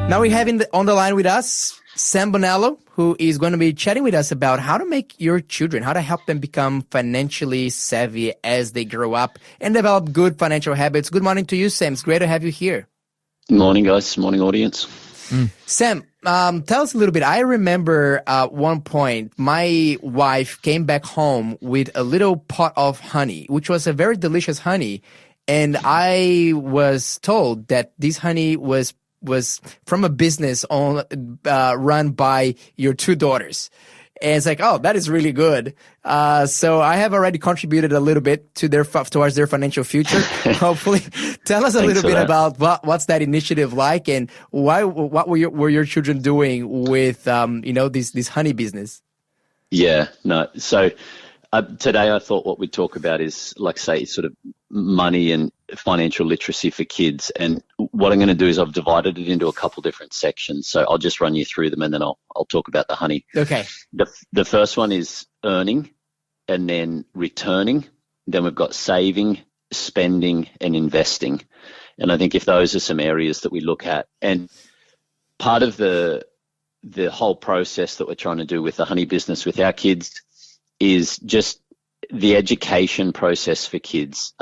Now we have on the line with us Sam Bonello, who is going to be chatting with us about how to make your children, how to help them become financially savvy as they grow up and develop good financial habits. Good morning to you, Sam. It's great to have you here. Morning, guys. Morning, audience. Sam, tell us a little bit. I remember at one point my wife came back home with a little pot of honey, which was a very delicious honey. And I was told that this honey was from a business run by your two daughters. And it's like, oh, that is really good. So I have already contributed a little bit to towards their financial future. Hopefully, tell us a little bit about what's that initiative like, and what were your children doing with this honey business? Yeah, no. So today I thought what we'd talk about is, like, say, sort of money and financial literacy for kids. And what I'm going to do is I've divided it into a couple different sections. So I'll just run you through them and then I'll talk about the honey. Okay. The first one is earning and then returning. Then we've got saving, spending and investing. And I think if those are some areas that we look at, and part of the whole process that we're trying to do with the honey business with our kids is just the education process for kids.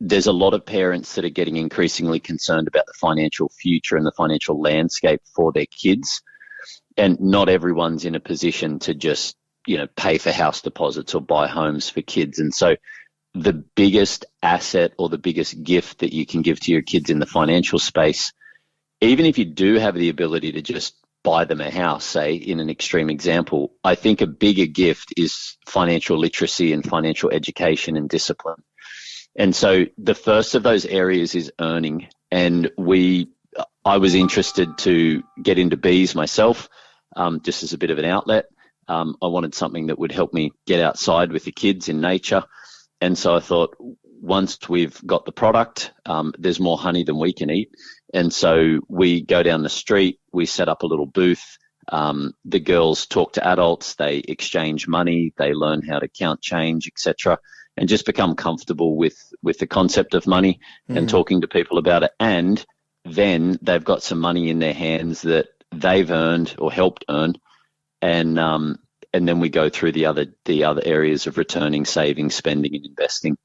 There's a lot of parents that are getting increasingly concerned about the financial future and the financial landscape for their kids. And not everyone's in a position to just, pay for house deposits or buy homes for kids. And so the biggest asset or the biggest gift that you can give to your kids in the financial space, even if you do have the ability to just buy them a house, say, in an extreme example, I think a bigger gift is financial literacy and financial education and discipline. And so the first of those areas is earning. And I was interested to get into bees myself, just as a bit of an outlet. I wanted something that would help me get outside with the kids in nature. And so I thought, once we've got the product, there's more honey than we can eat. And so we go down the street, we set up a little booth. The girls talk to adults, they exchange money, they learn how to count change, etc., and just become comfortable with the concept of money and talking to people about it. And then they've got some money in their hands that they've earned or helped earn. And then we go through the other areas of returning, saving, spending, and investing.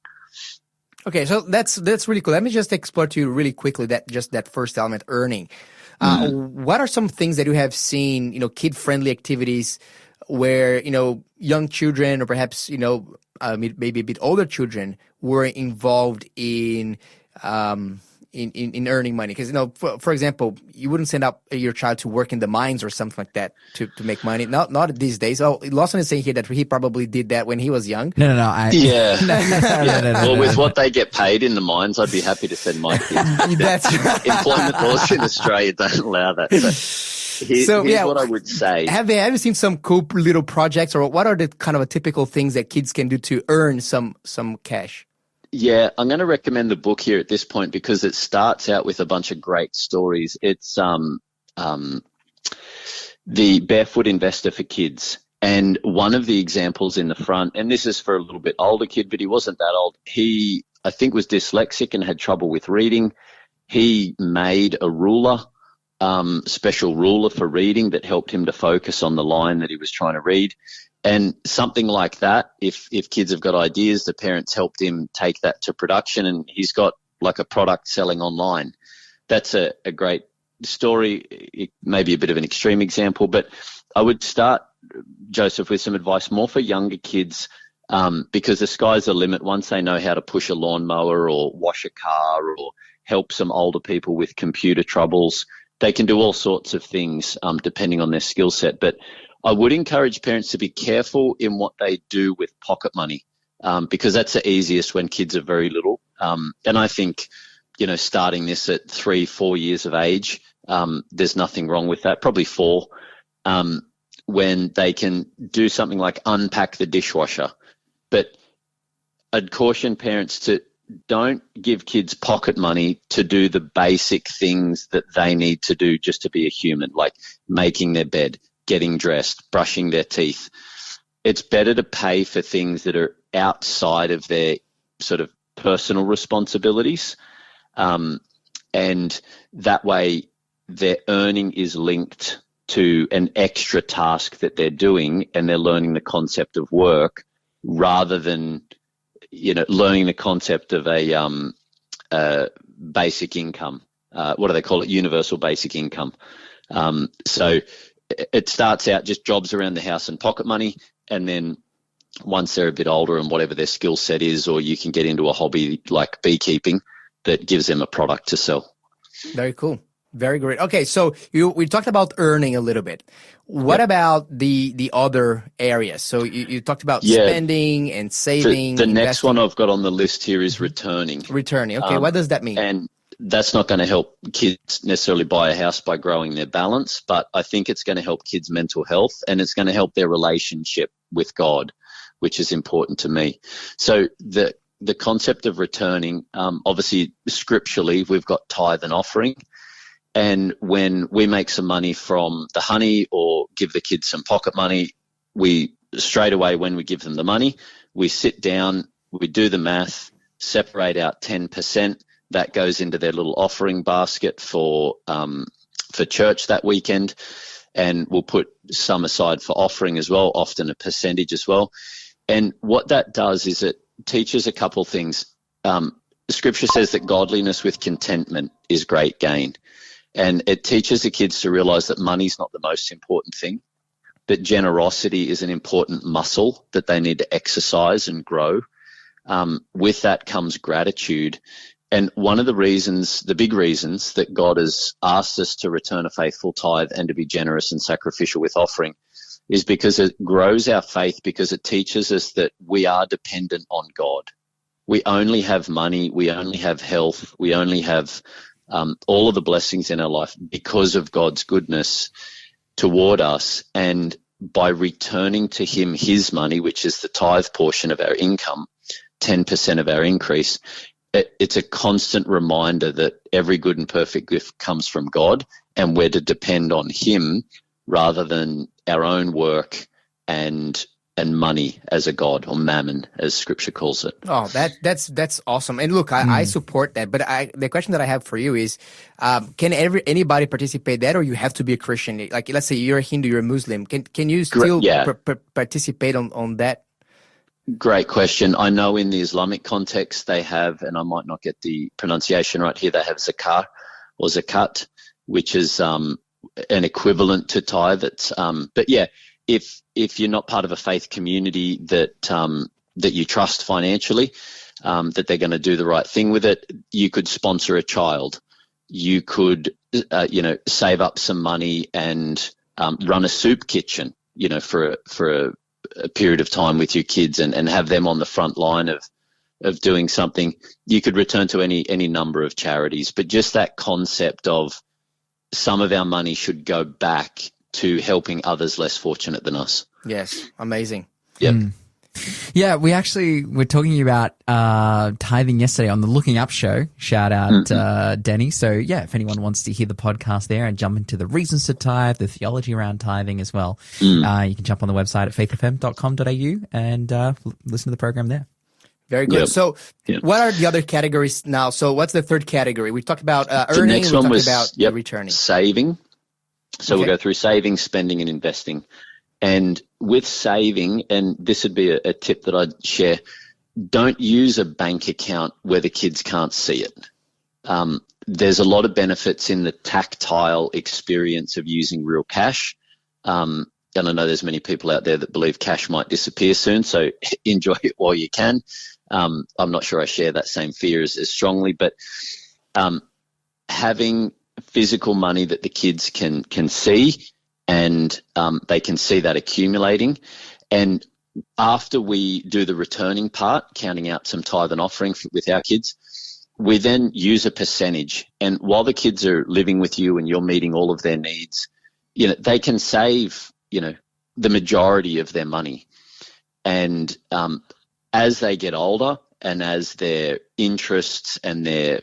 Okay, so that's really cool. Let me just explore to you really quickly that first element, earning. What are some things that you have seen, kid-friendly activities where, young children or perhaps, maybe a bit older children were involved in earning money? Because, for example, you wouldn't send up your child to work in the mines or something like that to make money. Not these days. Oh, Lawson is saying here that he probably did that when he was young. No. Well, with what they get paid in the mines, I'd be happy to send my kids. That's right. Employment laws in Australia don't allow that. Here's what I would say. Have you seen some cool little projects, or what are the kind of typical things that kids can do to earn some cash? Yeah, I'm going to recommend the book here at this point because it starts out with a bunch of great stories. It's The Barefoot Investor for Kids. And one of the examples in the front, and this is for a little bit older kid, but he wasn't that old. He, I think, was dyslexic and had trouble with reading. He made a ruler, special ruler for reading that helped him to focus on the line that he was trying to read. And something like that, if kids have got ideas, the parents helped him take that to production, and he's got like a product selling online. That's a great story. It may be a bit of an extreme example, but I would start, Joseph, with some advice more for younger kids, because the sky's the limit. Once they know how to push a lawnmower or wash a car or help some older people with computer troubles, they can do all sorts of things depending on their skill set. But I would encourage parents to be careful in what they do with pocket money, because that's the easiest when kids are very little. And I think, starting this at 3-4 years of age, there's nothing wrong with that, probably 4, when they can do something like unpack the dishwasher. But I'd caution parents to don't give kids pocket money to do the basic things that they need to do just to be a human, like making their bed, getting dressed, brushing their teeth. It's better to pay for things that are outside of their sort of personal responsibilities. And that way their earning is linked to an extra task that they're doing, and they're learning the concept of work rather than, learning the concept of a basic income. What do they call it? Universal basic income. So it starts out just jobs around the house and pocket money, and then once they're a bit older and whatever their skill set is, or you can get into a hobby like beekeeping that gives them a product to sell. Very cool. Very great. Okay, so we talked about earning a little bit. What about the other areas? So you talked about spending and saving. The next one I've got on the list here is returning. Returning. Okay, what does that mean? And that's not going to help kids necessarily buy a house by growing their balance, but I think it's going to help kids' mental health, and it's going to help their relationship with God, which is important to me. So the concept of returning, obviously scripturally, we've got tithe and offering. And when we make some money from the honey or give the kids some pocket money, we straight away, when we give them the money, we sit down, we do the math, separate out 10%. That goes into their little offering basket for church that weekend. And we'll put some aside for offering as well, often a percentage as well. And what that does is it teaches a couple things. Scripture says that godliness with contentment is great gain. And it teaches the kids to realize that money's not the most important thing, that generosity is an important muscle that they need to exercise and grow. With that comes gratitude. And one of the reasons, the big reasons that God has asked us to return a faithful tithe and to be generous and sacrificial with offering is because it grows our faith, because it teaches us that we are dependent on God. We only have money, we only have health, we only have all of the blessings in our life because of God's goodness toward us. And by returning to him his money, which is the tithe portion of our income, 10% of our increase, it's a constant reminder that every good and perfect gift comes from God, and we're to depend on him rather than our own work and money as a god, or mammon, as scripture calls it. Oh, that's awesome. And look, I support that. But the question that I have for you is, can anybody participate that, or you have to be a Christian? Like, let's say you're a Hindu, you're a Muslim. Can you still participate on that? Great question. I know in the Islamic context they have, and I might not get the pronunciation right here, they have zakat or zakat, which is an equivalent to tithe. But yeah, if you're not part of a faith community that you trust financially, that they're going to do the right thing with it, you could sponsor a child. You could, save up some money and run a soup kitchen, for a period of time with your kids and have them on the front line of doing something. You could return to any number of charities, but just that concept of some of our money should go back to helping others less fortunate than us. Yes, amazing. Yep. Yeah, we actually were talking about tithing yesterday on the Looking Up show. Shout out Denny. So yeah, if anyone wants to hear the podcast there and jump into the reasons to tithe, the theology around tithing as well, you can jump on the website at faithfm.com.au and listen to the program there. Very good. Yep. So what are the other categories now? So what's the third category? We talked about earning, we talked about returning. Saving. So we'll go through saving, spending, and investing. And with saving, and this would be a tip that I'd share, don't use a bank account where the kids can't see it. There's a lot of benefits in the tactile experience of using real cash. And I know there's many people out there that believe cash might disappear soon, so enjoy it while you can. I'm not sure I share that same fear as strongly, but having physical money that the kids can see, and they can see that accumulating. And after we do the returning part, counting out some tithe and offering with our kids, we then use a percentage. And while the kids are living with you and you're meeting all of their needs, they can save, the majority of their money. And as they get older and as their interests and their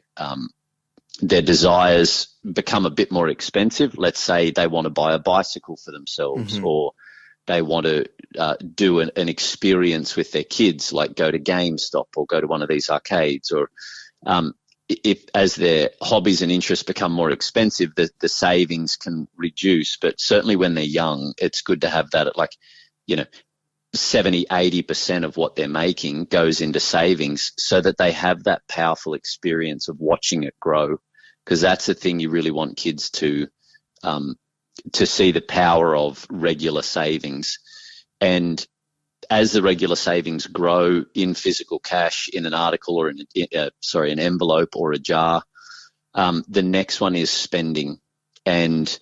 desires become a bit more expensive, let's say they want to buy a bicycle for themselves, or they want to do an experience with their kids, like go to GameStop or go to one of these arcades, or if as their hobbies and interests become more expensive, the savings can reduce. But certainly when they're young, it's good to have that at 70, 80% of what they're making goes into savings so that they have that powerful experience of watching it grow. Because that's the thing you really want kids to see the power of regular savings. And as the regular savings grow in physical cash, in an article or an envelope or a jar, the next one is spending. And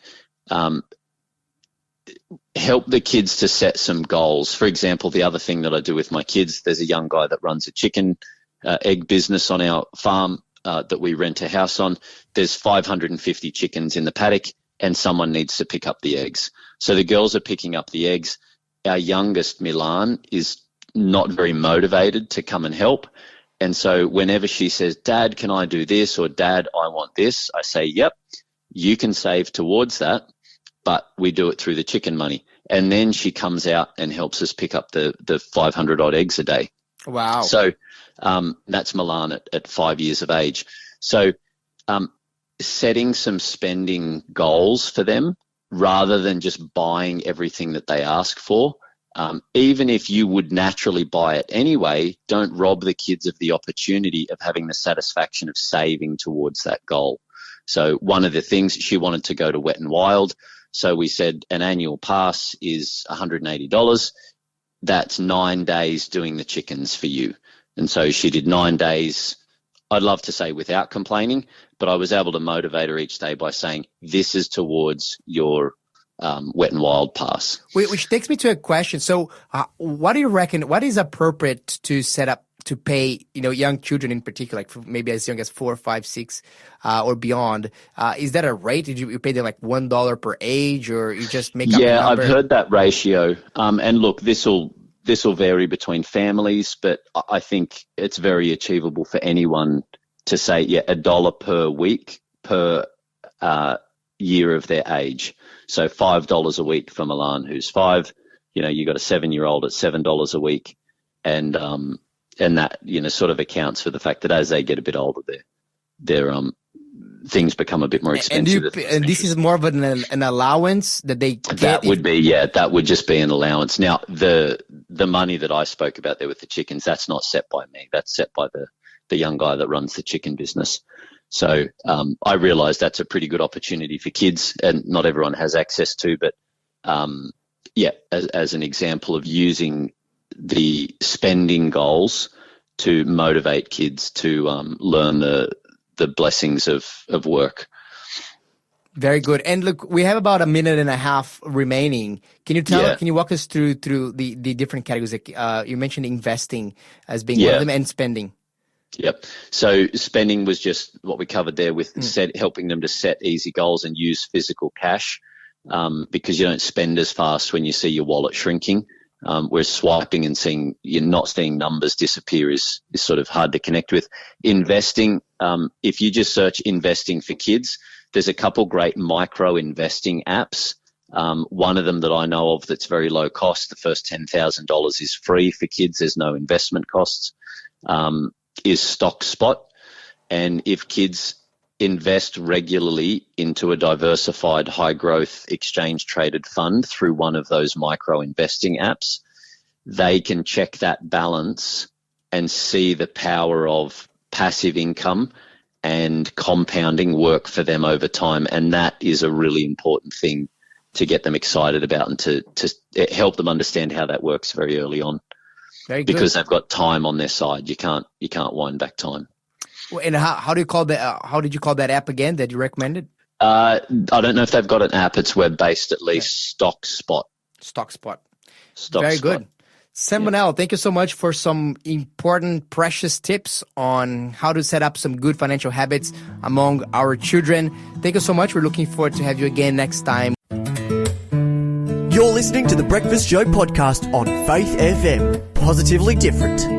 help the kids to set some goals. For example, the other thing that I do with my kids, there's a young guy that runs a chicken egg business on our farm that we rent a house on. There's 550 chickens in the paddock and someone needs to pick up the eggs. So the girls are picking up the eggs. Our youngest, Milan, is not very motivated to come and help. And so whenever she says, Dad, can I do this? Or Dad, I want this, I say, yep, you can save towards that, but we do it through the chicken money. And then she comes out and helps us pick up the 500 odd eggs a day. Wow. So that's Milan at 5 years of age. So setting some spending goals for them rather than just buying everything that they ask for. Even if you would naturally buy it anyway, don't rob the kids of the opportunity of having the satisfaction of saving towards that goal. So one of the things, she wanted to go to Wet and Wild. So we said an annual pass is $180. That's 9 days doing the chickens for you. And so she did 9 days, I'd love to say without complaining, but I was able to motivate her each day by saying, this is towards your Wet and Wild pass. Which takes me to a question. So what do you reckon, what is appropriate to set up to pay, young children in particular, like maybe as young as 4, 5, 6 or beyond? Is that a rate? Did you pay them like $1 per age, or you just make up a number? I've heard that ratio. And look, this will vary between families, but I think it's very achievable for anyone to say, $1 per week per year of their age. So $5 a week for Milan, who's 5. You got a 7-year-old at $7 a week, and that sort of accounts for the fact that as they get a bit older, their things become a bit more expensive. And this is more of an allowance that they get? That would just be an allowance. Now, the money that I spoke about there with the chickens, that's not set by me. That's set by the young guy that runs the chicken business. So I realize that's a pretty good opportunity for kids, and not everyone has access to. But as an example of using the spending goals to motivate kids to learn the blessings of work. Very good. And look, we have about a minute and a half remaining. Can you walk us through the different categories? You mentioned investing as being one of them, and spending. Yep. So spending was just what we covered there with helping them to set easy goals and use physical cash, because you don't spend as fast when you see your wallet shrinking. Whereas swiping and not seeing numbers disappear is sort of hard to connect with. Investing, if you just search investing for kids, there's a couple great micro investing apps. One of them that I know of that's very low cost, the first $10,000 is free for kids. There's no investment costs, is StockSpot. And if kids invest regularly into a diversified high growth exchange traded fund through one of those micro investing apps, they can check that balance and see the power of passive income and compounding work for them over time. And that is a really important thing to get them excited about and to help them understand how that works very early on. Very good. Because they've got time on their side. You can't wind back time. And how do you call that? How did you call that app again that you recommended? I don't know if they've got an app. It's web-based at least. StockSpot. Very good. Sam Bonello, thank you so much for some important, precious tips on how to set up some good financial habits among our children. Thank you so much. We're looking forward to have you again next time. You're listening to the Breakfast Show podcast on Faith FM. Positively different.